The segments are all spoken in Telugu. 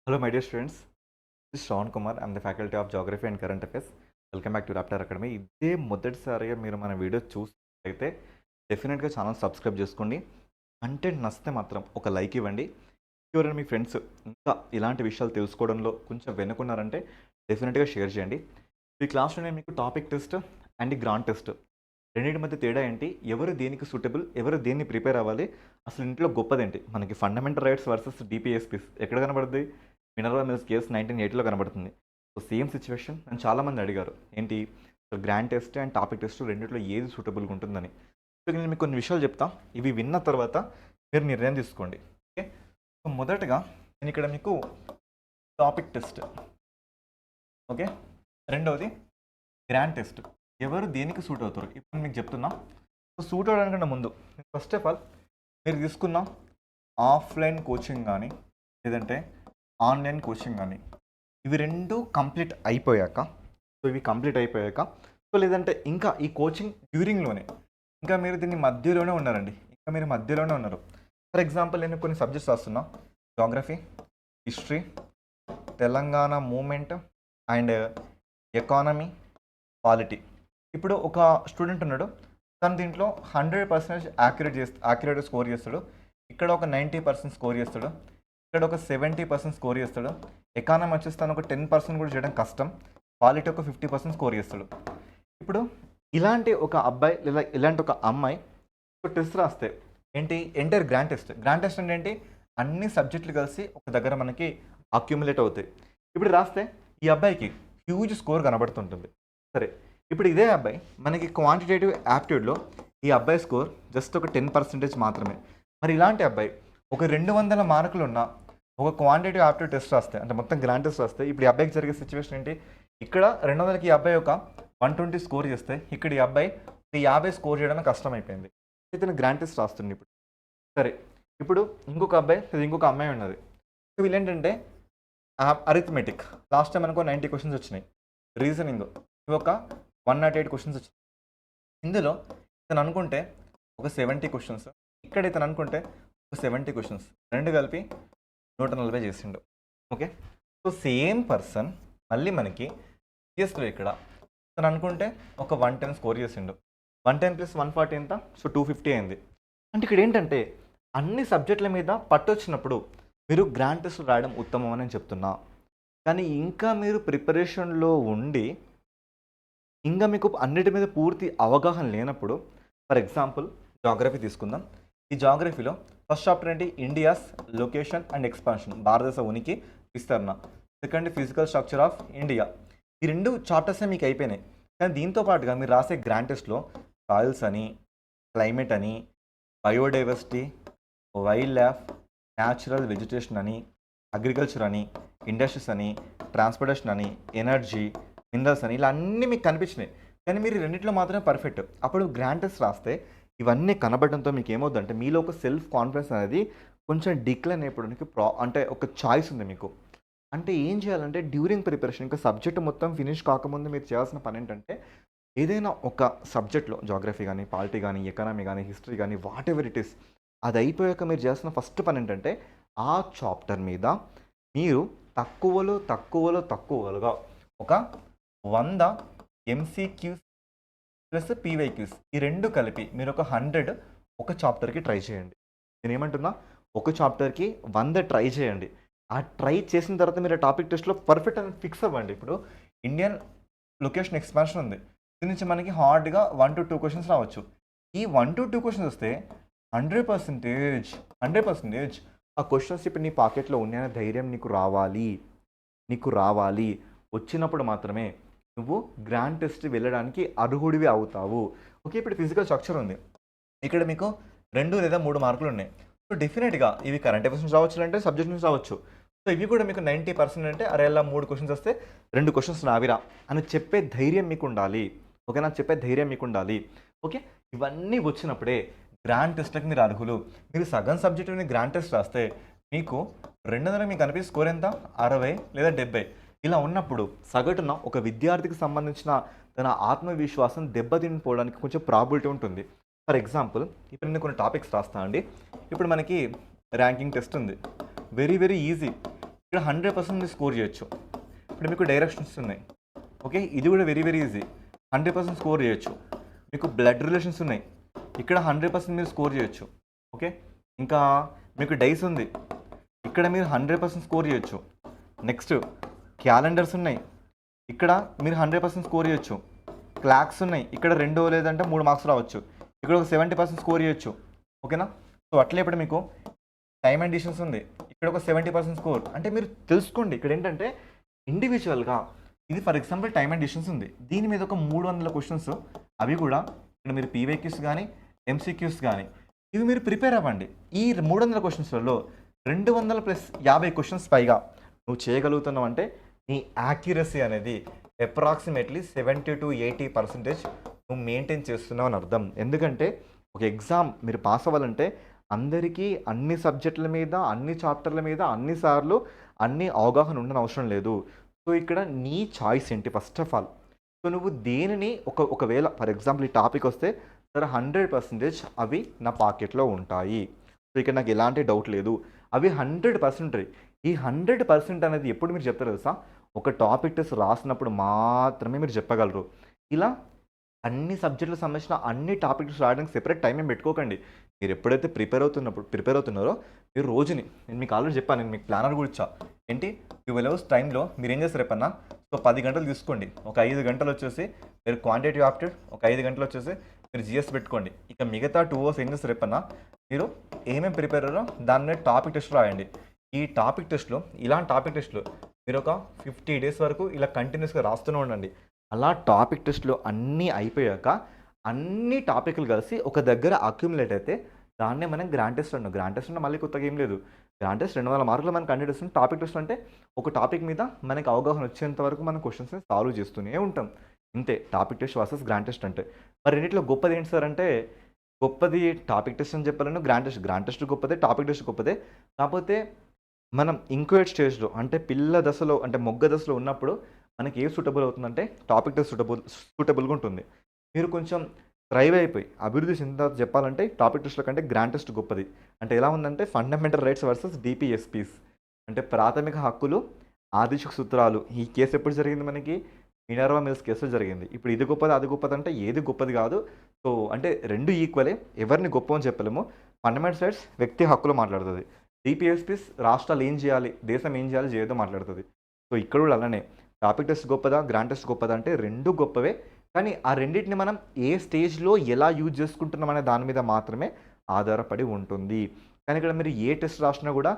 Hello, my dear students. This is Sean Kumar. I'm the Faculty of Geography and Current Affairs. Welcome back to Raptor academy. ఇదే మొదటిసారిగా మీరు మన వీడియో చూస్తే డెఫినెట్గా ఛానల్ సబ్స్క్రైబ్ చేసుకోండి. కంటెంట్ నచ్చితే మాత్రం ఒక లైక్ ఇవ్వండి. ఎవరైనా మీ ఫ్రెండ్స్ ఇంకా ఇలాంటి విషయాలు తెలుసుకోవడంలో కొంచెం వెనుకున్నారంటే డెఫినెట్గా షేర్ చేయండి. ఈ క్లాస్లో నేను మీకు topic test and grand test రెండింటి మధ్య తేడా ఏంటి, ఎవరు దేనికి సూటబుల్, ఎవరు దేన్ని ప్రిపేర్ అవ్వాలి, అసలు ఇంట్లో గొప్పదేంటి, మనకి ఫండమెంటల్ రైట్స్ వర్సెస్ డిపిఎస్పీస్ ఎక్కడ కనబడుతుంది, మినరల్ మిల్స్ కేసు 1980లో కనబడుతుంది. సో సేమ్ సిచ్యువేషన్ నన్ను చాలామంది అడిగారు, ఏంటి grand test and topic test రెండిట్లో ఏది సూటబుల్గా ఉంటుందని. సో నేను మీకు కొన్ని విషయాలు చెప్తా, ఇవి విన్న తర్వాత మీరు నిర్ణయం తీసుకోండి. ఓకే, సో మొదటగా నేను ఇక్కడ మీకు టాపిక్ టెస్ట్, ఓకే, రెండవది గ్రాండ్ టెస్ట్, ఎవరు దేనికి సూట్ అవుతారు ఇప్పుడు మీకు చెప్తున్నా. సో సూట్ అవడానికంటే ముందు ఫస్ట్ ఆఫ్ ఆల్ మీరు తీసుకున్న ఆఫ్లైన్ కోచింగ్ కానీ లేదంటే ఆన్లైన్ కోచింగ్ కానీ ఇవి రెండు కంప్లీట్ అయిపోయాక, సో ఇవి కంప్లీట్ అయిపోయాక, సో లేదంటే ఇంకా ఈ కోచింగ్ డ్యూరింగ్లోనే ఇంకా మీరు దీన్ని మధ్యలోనే ఉన్నారండి, ఇంకా మీరు మధ్యలోనే ఉన్నారు. ఫర్ ఎగ్జాంపుల్ నేను కొన్ని సబ్జెక్ట్స్ రాస్తున్నా, geography, history, Telangana movement and economy, polity. ఇప్పుడు ఒక స్టూడెంట్ ఉన్నాడు, తను దీంట్లో 100% యాక్యురేట్ స్కోర్ చేస్తాడు, ఇక్కడ ఒక 90% స్కోర్ చేస్తాడు, ఇక్కడ ఒక 70% స్కోర్ చేస్తాడు, ఎకానమీ వచ్చేసి తను ఒక 10% కూడా చేయడం కష్టం, పాలిటీ ఒక 50% స్కోర్ చేస్తాడు. ఇప్పుడు ఇలాంటి ఒక అబ్బాయి లేదా ఇలాంటి ఒక అమ్మాయి ఒక టెస్ట్ రాస్తే ఏంటి, entire grand test. Grand test అంటే ఏంటి, అన్ని సబ్జెక్టులు కలిసి ఒక దగ్గర మనకి అక్యుములేట్ అవుతాయి. ఇప్పుడు రాస్తే ఈ అబ్బాయికి హ్యూజ్ స్కోర్ కనబడుతుంటుంది. సరే, ఇప్పుడు ఇదే అబ్బాయి మనకి క్వాంటిటేటివ్ యాప్టిట్యూడ్లో ఈ అబ్బాయి స్కోర్ జస్ట్ ఒక 10% మాత్రమే. మరి ఇలాంటి అబ్బాయి ఒక 200 మార్కులు ఉన్న ఒక క్వాంటిటేటివ్ యాప్టిట్యూడ్ టెస్ట్ రాస్తే, అంటే మొత్తం గ్రాండ్ టెస్ట్ రాస్తే, ఇప్పుడు ఈ అబ్బాయికి జరిగే సిచ్యువేషన్ ఏంటి, ఇక్కడ 200కి ఈ అబ్బాయి ఒక 120 స్కోర్ చేస్తే ఇక్కడ ఈ అబ్బాయి 50 స్కోర్ చేయడానికి కష్టమైపోయింది. ఇతను గ్రాండ్ టెస్ట్ రాస్తుంది. ఇప్పుడు సరే, ఇప్పుడు ఇంకొక అబ్బాయి లేదా ఇంకొక అమ్మాయి ఉన్నది. సో వీళ్ళు ఏంటంటే అరిథమెటిక్, లాస్ట్ టైం అనుకో 90 క్వశ్చన్స్ వచ్చినాయి, రీజనింగ్ ఇవి ఒక 108 క్వశ్చన్స్ వచ్చినాయి. ఇందులో ఇతను అనుకుంటే ఒక 70 క్వశ్చన్స్, ఇక్కడ ఇతను అనుకుంటే ఒక 70 క్వశ్చన్స్, రెండు కలిపి 140 చేసిండు. ఓకే, సో సేమ్ పర్సన్ మళ్ళీ మనకి సిఎస్లో ఇక్కడ ఇతను అనుకుంటే ఒక 110 స్కోర్ చేసిండు, 110 + 140 ఎంత, సో 250 అయింది. అంటే ఇక్కడ ఏంటంటే అన్ని సబ్జెక్టుల మీద పట్టు వచ్చినప్పుడు మీరు గ్రాండ్ టెస్ట్ రాయడం ఉత్తమం అని నేను చెప్తున్నా. కానీ ఇంకా మీరు ప్రిపరేషన్లో ఉండి ఇంకా మీకు అన్నిటి మీద పూర్తి అవగాహన లేనప్పుడు, ఫర్ ఎగ్జాంపుల్ జాగ్రఫీ తీసుకుందాం. ఈ జాగ్రఫీలో ఫస్ట్ చాప్టర్ ఏంటి, ఇండియాస్ లొకేషన్ అండ్ ఎక్స్పాన్షన్, భారతదేశ ఉనికి విస్తరణ. Second, physical structure of India. ఈ రెండు చాప్టర్సే మీకు అయిపోయినాయి. కానీ దీంతో పాటుగా మీరు రాసే గ్రాండ్ టెస్ట్లో సాయిల్స్ అని, క్లైమేట్ అని, biodiversity, wild life, natural vegetation అని, అగ్రికల్చర్ అని, ఇండస్ట్రీస్ అని, ట్రాన్స్పోర్టేషన్ అని, ఎనర్జీ, మినరల్స్ అని, ఇలా అన్నీ మీకు కనిపించినాయి. కానీ మీరు రెండింటిలో మాత్రమే పర్ఫెక్ట్. అప్పుడు గ్రాండ్ టెస్ట్ రాస్తే ఇవన్నీ కనబడడంతో మీకు ఏమవుతుందంటే మీలో ఒక సెల్ఫ్ కాన్ఫిడెన్స్ అనేది కొంచెం డిక్లైన్ అయిపోవడానికి అంటే ఒక చాయిస్ ఉంది మీకు. అంటే ఏం చేయాలంటే డ్యూరింగ్ ప్రిపరేషన్, ఇంకా సబ్జెక్ట్ మొత్తం ఫినిష్ కాకముందు మీరు చేయాల్సిన పని ఏంటంటే, ఏదైనా ఒక సబ్జెక్ట్లో జాగ్రఫీ కానీ, పాలిటీ కానీ, ఎకనామీ కానీ, హిస్టరీ కానీ, వాట్ ఎవర్ ఇట్ ఈస్, అది అయిపోయాక మీరు చేయాల్సిన ఫస్ట్ పని ఏంటంటే ఆ చాప్టర్ మీద మీరు తక్కువలుగా ఒక 100 ఎంసీక్యూస్ ప్లస్ పీవైక్యూస్ ఈ రెండు కలిపి మీరు ఒక 100 ఒక చాప్టర్కి ట్రై చేయండి. నేను ఏమంటున్నా, ఒక చాప్టర్కి 100 ట్రై చేయండి. ఆ ట్రై చేసిన తర్వాత మీరు టాపిక్ టెస్ట్లో పర్ఫెక్ట్ అని ఫిక్స్ అవ్వండి. ఇప్పుడు ఇండియన్ లొకేషన్ ఎక్స్పాన్షన్ ఉంది, దీని నుంచి మనకి హార్డ్గా 1 to 2 క్వశ్చన్స్ రావచ్చు. ఈ 1 to 2 క్వశ్చన్స్ వస్తే 100% ఆ క్వశ్చన్స్ ఇప్పుడు నీ పాకెట్లో ఉన్నాయనే ధైర్యం నీకు రావాలి. వచ్చినప్పుడు మాత్రమే నువ్వు గ్రాండ్ టెస్ట్ వెళ్ళడానికి అర్హుడివి అవుతావు. ఓకే, ఇప్పుడు ఫిజికల్ స్ట్రక్చర్ ఉంది, ఇక్కడ మీకు 2 లేదా 3 మార్కులు ఉన్నాయి. సో డెఫినెట్గా ఇవి కరెంట్ అఫైర్స్ నుంచి రావచ్చు, అంటే సబ్జెక్ట్ నుంచి రావచ్చు. సో ఇవి కూడా మీకు 90% అంటే అరే అలా 3 క్వశ్చన్స్ వస్తే 2 క్వశ్చన్స్ నావిరా అని చెప్పే ధైర్యం మీకు ఉండాలి. ఓకేనా, చెప్పే ధైర్యం మీకు ఉండాలి. ఓకే, ఇవన్నీ వచ్చినప్పుడే గ్రాండ్ టెస్ట్లకు మీరు అర్హులు. మీరు సగం సబ్జెక్టుని గ్రాండ్ టెస్ట్ రాస్తే మీకు 200 మీకు అనిపించే స్కోర్ ఎంత, 60 లేదా 70. ఇలా ఉన్నప్పుడు సగటున ఒక విద్యార్థికి సంబంధించిన తన ఆత్మవిశ్వాసం దెబ్బతినిపోవడానికి కొంచెం ప్రాబిలిటీ ఉంటుంది. ఫర్ ఎగ్జాంపుల్ ఇప్పుడు నేను కొన్ని టాపిక్స్ రాస్తాను అండి. ఇప్పుడు మనకి ర్యాంకింగ్ టెస్ట్ ఉంది, వెరీ ఈజీ. ఇక్కడ 100% మీరు స్కోర్ చేయొచ్చు. ఇప్పుడు మీకు డైరెక్షన్స్ ఉన్నాయి. ఓకే, ఇది కూడా వెరీ వెరీ ఈజీ. 100% స్కోర్ చేయొచ్చు. మీకు బ్లడ్ రిలేషన్స్ ఉన్నాయి. ఇక్కడ 100% మీరు స్కోర్ చేయొచ్చు. ఓకే, ఇంకా మీకు డైస్ ఉంది. ఇక్కడ మీరు 100% స్కోర్ చేయొచ్చు. నెక్స్ట్ క్యాలెండర్స్ ఉన్నాయి. ఇక్కడ మీరు 100% స్కోర్ చేయొచ్చు. క్లాక్స్ ఉన్నాయి. ఇక్కడ 2 లేదంటే 3 మార్క్స్ రావచ్చు. ఇక్కడ ఒక 70% స్కోర్ చేయొచ్చు. ఓకేనా? సో అట్లే ఇప్పుడు మీకు టైమ్ అండ్ డిస్టెన్స్ ఉంది. ఇక్కడ ఒక 70% స్కోర్. అంటే మీరు తెలుసుకోండి, ఇక్కడ ఏంటంటే ఇండివిజువల్గా ఇది for example time and distance ఉంది. దీని మీద ఒక 300 క్వశ్చన్స్, అవి కూడా ఇక్కడ మీరు పీవైక్యూస్ కానీ ఎంసీక్యూస్ కానీ ఇవి మీరు ప్రిపేర్ అవ్వండి. ఈ 300 క్వశ్చన్స్లలో 200+50 క్వశ్చన్స్ పైగా నువ్వు చేయగలుగుతున్నావు అంటే నీ యాక్యురసీ అనేది అప్రాక్సిమేట్లీ 70 to 80% నువ్వు మెయింటైన్ చేస్తున్నావు అని అర్థం. ఎందుకంటే ఒక ఎగ్జామ్ మీరు పాస్ అవ్వాలంటే అందరికీ అన్ని సబ్జెక్టుల మీద, అన్ని చాప్టర్ల మీద, అన్నిసార్లు అన్ని అవగాహన ఉండని అవసరం లేదు. సో ఇక్కడ నీ చాయిస్ ఏంటి ఫస్ట్ ఆఫ్ ఆల్. సో నువ్వు దేనిని ఒకవేళ ఫర్ ఎగ్జాంపుల్ ఈ టాపిక్ వస్తే సరే 100% అవి నా పాకెట్లో ఉంటాయి. సో ఇక్కడ నాకు ఎలాంటి డౌట్ లేదు, అవి 100% ఉంటాయి. ఈ 100% అనేది ఎప్పుడు మీరు చెప్తారు తెలుసా? ఒక టాపిక్ టెస్ట్ రాసినప్పుడు మాత్రమే మీరు చెప్పగలరు. ఇలా అన్ని సబ్జెక్టులకు సంబంధించిన అన్ని టాపిక్ టెస్ట్ రాయడానికి సెపరేట్ టైం ఏం పెట్టుకోకండి. మీరు ఎప్పుడైతే ప్రిపేర్ అవుతున్నారో మీరు రోజుని, నేను మీకు ఆల్రెడీ చెప్పాను, నేను మీకు ప్లానర్ కూడా ఇచ్చా. ఏంటి 12 hours టైంలో మీరు ఏం చేస్తారు రేపన్నా? సో 10 గంటలు తీసుకోండి. ఒక 5 గంటలు వచ్చేసి మీరు క్వాంటిటేటివ్ ఆప్టిట్యూడ్, ఒక 5 గంటలు వచ్చేసి మీరు జిఎస్ పెట్టుకోండి. ఇక మిగతా 2 hours ఏం చేస్తారు రేపన్నా? మీరు ఏమేమి ప్రిపేర్ అయ్యారో దాని మీద టాపిక్ టెస్ట్ రాయండి. ఈ టాపిక్ టెస్ట్లో, ఇలాంటి టాపిక్ టెస్ట్లో మీరు ఒక 50 days వరకు ఇలా కంటిన్యూస్గా రాస్తూనే ఉండండి. అలా టాపిక్ టెస్ట్లో అన్నీ అయిపోయాక అన్ని టాపిక్లు కలిసి ఒక దగ్గర అక్యుములేట్ అయితే దాన్నే మనం గ్రాండ్ టెస్ట్ అన్నాం. గ్రాండ్ టెస్ట్ అంటే మళ్ళీ కొత్తగా ఏం లేదు. గ్రాండ్ టెస్ట్ 200 మార్కులు మనకు కండక్ట్ చేస్తుంది. టాపిక్ టెస్ట్ అంటే ఒక టాపిక్ మీద మనకి అవగాహన వచ్చేంత వరకు మనం క్వశ్చన్స్ని సాల్వ్ చేస్తూనే ఉంటాం. ఇంతే topic test versus grand test అంటే. మరి రెండిట్లో గొప్పది ఏంటి సార్ అంటే, గొప్పది టాపిక్ టెస్ట్ అని చెప్పాలను, గ్రాండ్ టెస్ట్ గొప్పదే, టాపిక్ టెస్ట్ గొప్పదే. కాకపోతే మనం ఇంక్యుబేట్ స్టేజ్లో అంటే పిల్ల దశలో అంటే మొగ్గ దశలో ఉన్నప్పుడు మనకి ఏ సూటబుల్ అవుతుందంటే టాపిక్ టెస్ట్ సూటబుల్గా ఉంటుంది. మీరు కొంచెం థ్రైవ్ అయిపోయి అభివృద్ధి చెందిన తర్వాత చెప్పాలంటే టాపిక్ టెస్ట్ల కంటే గ్రాండ్ టెస్ట్ గొప్పది. అంటే ఎలా ఉందంటే ఫండమెంటల్ రైట్స్ వర్సెస్ డిపిఎస్పీస్ అంటే ప్రాథమిక హక్కులు, ఆదేశిక సూత్రాలు. ఈ కేసు ఎప్పుడు జరిగింది? మనకి మినర్వా మిల్స్ కేసులో జరిగింది. ఇప్పుడు ఇది గొప్పది అది గొప్పది అంటే ఏది గొప్పది కాదు. సో అంటే రెండు ఈక్వలే, ఎవరిని గొప్ప అని చెప్పలేము. ఫండమెంటల్ రైట్స్ వ్యక్తి హక్కులు మాట్లాడుతుంది. డిపిఎస్పీస్ రాష్ట్రాలు ఏం చేయాలి, దేశం ఏం చేయాలి చేయదో మాట్లాడుతుంది. సో ఇక్కడ కూడా అలానే టాపిక్ టెస్ట్ గొప్పదా, గ్రాండ్ టెస్ట్ గొప్పదా అంటే రెండు గొప్పవే. కానీ ఆ రెండింటిని మనం ఏ స్టేజ్లో ఎలా యూజ్ చేసుకుంటున్నాం అనే దాని మీద మాత్రమే ఆధారపడి ఉంటుంది. కానీ ఇక్కడ మీరు ఏ టెస్ట్ రాసినా కూడా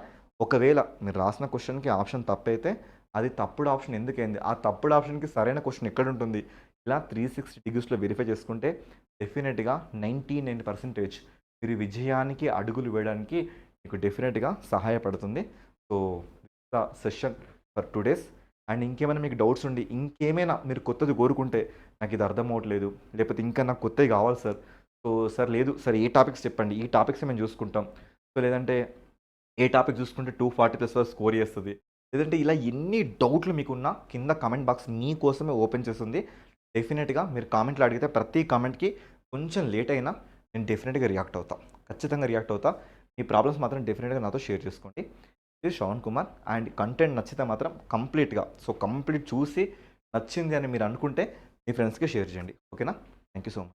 ఒకవేళ మీరు రాసిన క్వశ్చన్కి ఆప్షన్ తప్పైతే అది తప్పుడు ఆప్షన్ ఎందుకైంది, ఆ తప్పుడు ఆప్షన్కి సరైన క్వశ్చన్ ఎక్కడ ఉంటుంది, ఇలా 360 degreesలో వెరిఫై చేసుకుంటే డెఫినెట్గా 99% మీరు విజయానికి అడుగులు వేయడానికి మీకు డెఫినెట్గా సహాయపడుతుంది. So the session for 2 days. And ఇంకేమైనా మీకు డౌట్స్ ఉండి ఇంకేమైనా మీరు కొత్తది కోరుకుంటే, నాకు ఇది అర్థం అవ్వట్లేదు లేకపోతే ఇంకా నాకు కొత్తవి కావాలి సార్, సో సార్ లేదు సార్ ఏ టాపిక్స్ చెప్పండి, ఈ టాపిక్స్ మేము చూసుకుంటాం, సో లేదంటే ఏ టాపిక్ చూసుకుంటే 240+ వరకు స్కోర్ చేస్తుంది, లేదంటే ఇలా ఎన్ని డౌట్లు మీకున్నా కింద కామెంట్ బాక్స్ మీకోసమే ఓపెన్ చేస్తుంది. డెఫినెట్గా మీరు కామెంట్లు అడిగితే ప్రతి కామెంట్కి కొంచెం లేట్ అయినా నేను డెఫినెట్గా రియాక్ట్ అవుతా, ఖచ్చితంగా రియాక్ట్ అవుతా. మీ ప్రాబ్లమ్స్ మాత్రం డెఫినెట్గా నాతో షేర్ చేసుకోండి. ఇది శ్రవణ్ కుమార్. అండ్ కంటెంట్ నచ్చితే మాత్రం కంప్లీట్ చూసి నచ్చింది అని మీరు అనుకుంటే మీ ఫ్రెండ్స్కి షేర్ చేయండి. ఓకేనా? Thank you so much.